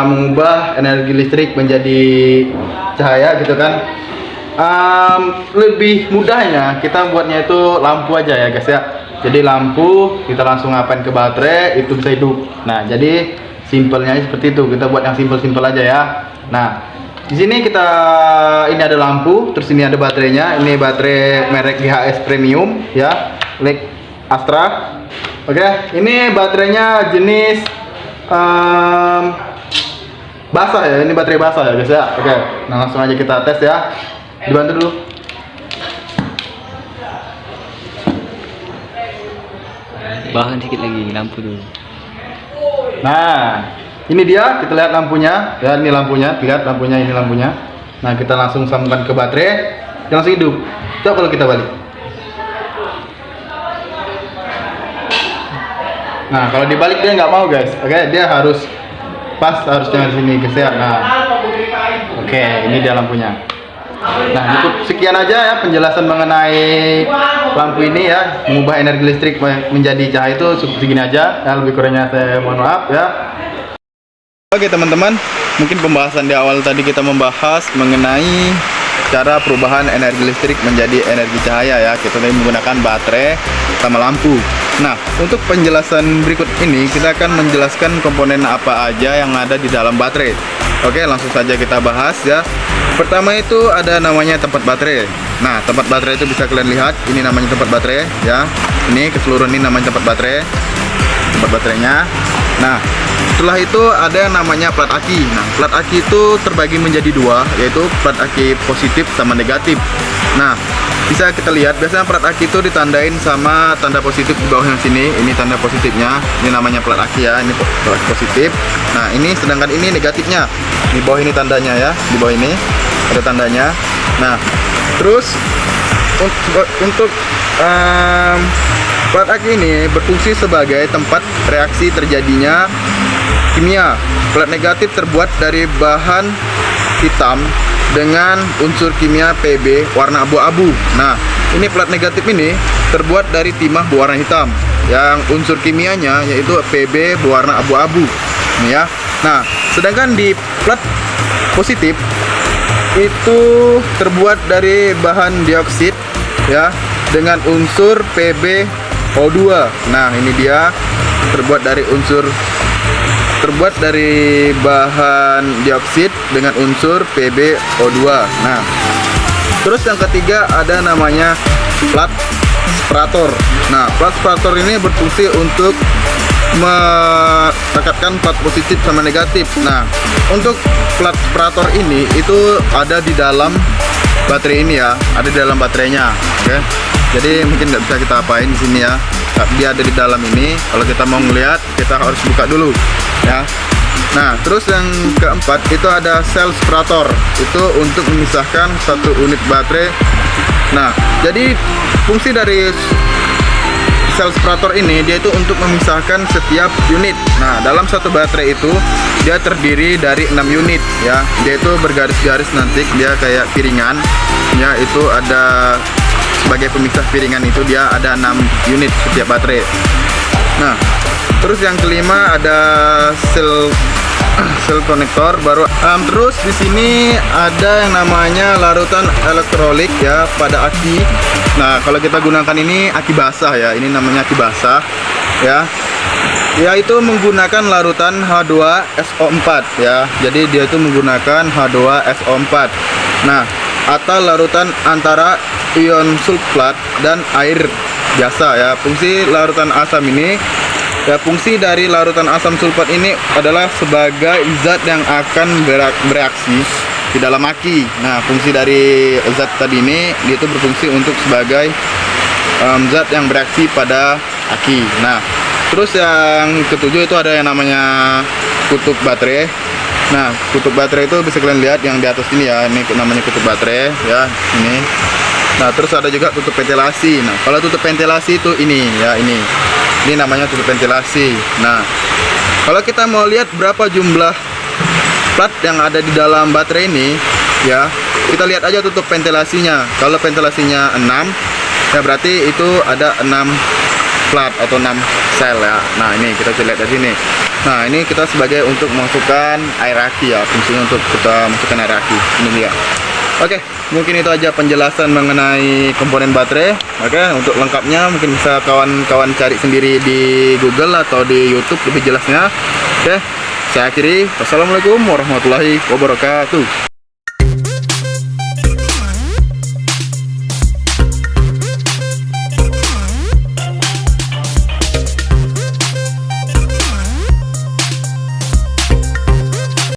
mengubah energi listrik menjadi cahaya gitu kan. Lebih mudahnya kita buatnya itu lampu aja ya guys ya. Jadi lampu kita langsung ngapain ke baterai itu bisa hidup. Nah jadi simpelnya seperti itu, kita buat yang simpel-simpel aja ya. Nah di sini ini ada lampu, terus ini ada baterainya. Ini baterai merek GHS Premium ya, Lake Astra. Oke, ini baterainya jenis basah ya, ini baterai basah ya guys ya. Oke, nah langsung aja kita tes ya. Dibantu dulu. Bahan dikit lagi lampu dulu. Nah, ini dia, kita lihat lampunya. Ya, ini lampunya, lihat lampunya, ini lampunya. Nah, kita langsung sambungkan ke baterai, dia langsung hidup. Coba kalau kita balik. Nah, kalau dibalik dia nggak mau guys. Oke, dia harus pas, harusnya di sini guys ya. Nah, oke, ini dia lampunya. Nah, cukup sekian aja ya penjelasan mengenai lampu ini ya, mengubah energi listrik menjadi cahaya itu cukup segini aja. Ya, lebih kurangnya saya mohon maaf ya. Oke teman-teman, mungkin pembahasan di awal tadi kita membahas mengenai cara perubahan energi listrik menjadi energi cahaya ya. Kita tadi menggunakan baterai sama lampu. Nah, untuk penjelasan berikut ini kita akan menjelaskan komponen apa aja yang ada di dalam baterai. Oke, langsung saja kita bahas ya. Pertama itu ada namanya tempat baterai. Nah, tempat baterai itu bisa kalian lihat, ini namanya tempat baterai ya. Ini keseluruhan ini namanya tempat baterai. Tempat baterainya. Nah, setelah itu ada yang namanya plat aki. Nah, plat aki itu terbagi menjadi dua, yaitu plat aki positif sama negatif. Nah, bisa kita lihat biasanya plat aki itu ditandain sama tanda positif di bawah yang sini. Ini tanda positifnya, ini namanya plat aki ya, ini plat aki positif. Nah, ini sedangkan ini negatifnya. Di bawah ini tandanya ya, di bawah ini ada tandanya. Nah, terus untuk plat aki ini berfungsi sebagai tempat reaksi terjadinya kimia. Plat negatif terbuat dari bahan hitam dengan unsur kimia Pb warna abu-abu. Nah, ini plat negatif ini terbuat dari timah berwarna hitam yang unsur kimianya yaitu Pb berwarna abu-abu. Ini ya. Nah, sedangkan di plat positif itu terbuat dari bahan dioksid ya dengan unsur PbO2. Nah, ini dia terbuat dari bahan dioksid dengan unsur PbO2. Nah, terus yang ketiga ada namanya plat separator. Nah, plat separator ini berfungsi untuk merekatkan plat positif sama negatif. Nah, untuk plat separator ini itu ada di dalam baterai ini ya, ada di dalam baterainya. Oke. Jadi mungkin nggak bisa kita apain di sini ya. Dia ada di dalam ini. Kalau kita mau ngelihat, kita harus buka dulu ya. Nah, terus yang keempat itu ada sel separator. Itu untuk memisahkan satu unit baterai. Nah, jadi fungsi dari sel separator ini dia itu untuk memisahkan setiap unit. Nah, dalam satu baterai itu dia terdiri dari 6 unit ya. Dia itu bergaris-garis nanti, dia kayak piringan ya. Itu ada sebagai pemisah piringan, itu dia ada 6 unit setiap baterai. Nah, terus yang kelima ada sel konektor baru. Terus di sini ada yang namanya larutan elektrolit ya pada aki. Nah, kalau kita gunakan ini aki basah ya, ini namanya aki basah ya. Yaitu menggunakan larutan H2SO4 ya. Jadi dia itu menggunakan H2SO4. Nah, atau larutan antara ion sulfat dan air biasa ya. Fungsi larutan asam ini ya, fungsi dari larutan asam sulfat ini adalah sebagai zat yang akan bereaksi di dalam aki. Nah, fungsi dari zat tadi ini dia itu berfungsi untuk sebagai zat yang bereaksi pada aki. Nah, terus yang ketujuh itu ada yang namanya kutub baterai. Nah, kutub baterai itu bisa kalian lihat yang di atas ini ya, ini namanya kutub baterai ya, ini. Nah, terus ada juga tutup ventilasi. Nah, kalau tutup ventilasi itu ini ya, ini namanya tutup ventilasi. Nah, kalau kita mau lihat berapa jumlah plat yang ada di dalam baterai ini ya, kita lihat aja tutup ventilasinya. Kalau ventilasinya 6 ya, berarti itu ada 6 plat atau 6 sel ya. Nah, ini kita bisa lihat dari sini. Nah, ini kita sebagai untuk masukkan air aki ya, fungsinya untuk kita masukkan air aki. Ini dia. Oke, mungkin itu aja penjelasan mengenai komponen baterai. Oke, untuk lengkapnya mungkin bisa kawan-kawan cari sendiri di Google atau di YouTube lebih jelasnya. Oke, saya akhiri. Wassalamualaikum warahmatullahi wabarakatuh.